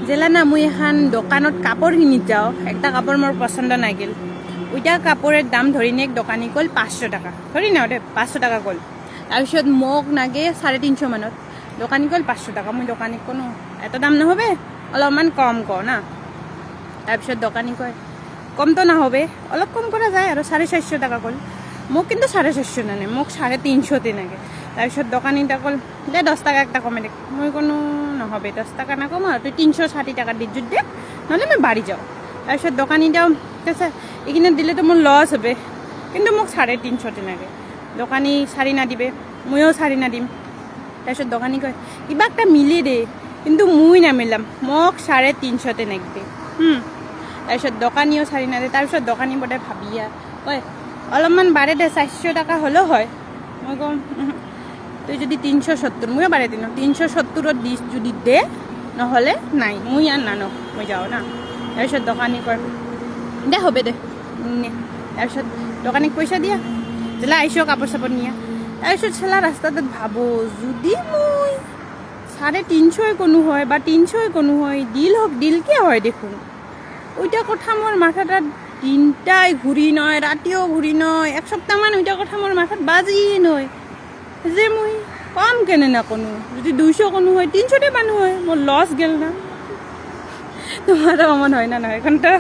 জেলা না মুই এখন দোকানত কাপড় কিনি যাও একটা কাপড় মোর পছন্দ নাগিল ওইটা কাপড়ের দাম ধরি নেক দোকানি কল 500 টাকা ধরি না ওটা 500 টাকা কল তাৰপিছত মোক নাগে 350 মানত দোকানি কল 500 টাকা মুই দোকানি কোনো এত দাম নহবে অলপমান কম ক না তাৰপিছত দোকানি কয় কম তো না হবে অলপ কম করা যায় আর 450 টাকা কল মোক কিন্তু 450 নানে মোক 350 তে নাগে তাৰপিছত দোকানিটা কল দে 10 টাকা একটা কমে দে মই কোনো নহবে 10 টাকা না কম আর তুই 360 টাকা দি জুত দে নহলে মই বাড়ি যাও তাৰপিছত দোকানিটাও কৈছে এইখিনি দিলে তো মোৰ লস হবে কিন্তু মোক 350 তে নাগে দোকানি শাড়ি না দিবে মইও শাড়ি না দিম তাৰপিছত দোকানি কয় কিবা একটা মিলি দে কিন্তু মুই না মিলাম মোক 350 তে নাগবে তাৰপিছত দোকানিও শাড়ি না দে তাৰপিছত দোকানি বড় ভাবিয়া কয় অলপমান বাড়ে দে 400 টাকা হলেও হয় মই কম তুই যদি 370 মুইও বাড়ে দিন 370 দিস যদি দে নহলে নাই মুই আর নানো মই যাও না তাৰপিছত দোকানি কয় দে হবে দে তাৰপিছত দোকানিক পয়সা দিয়া জেলা আইসো কাপড় চাপড় নিয়া তাৰপিছত চেলা রাস্তাতে ভাবো যদি মুই 350 কোনো হয় বা 300 কোনো হয় ডিল হোক ডিল কে হয় দেখুন ওইটা কথা মোর মাথাটা দিনটাই ঘুরি নয় রাতিও ঘুরি নয় এক সপ্তাহ মান ওইটা কথা মোর মাথাত বাজি নয় যে মুই কম কেনে না কোনো যদি 200 কোনো হয় 300 তে মানুষ হয় মোর লস গেল না তোমারও অমন হয় না নয় এখনটা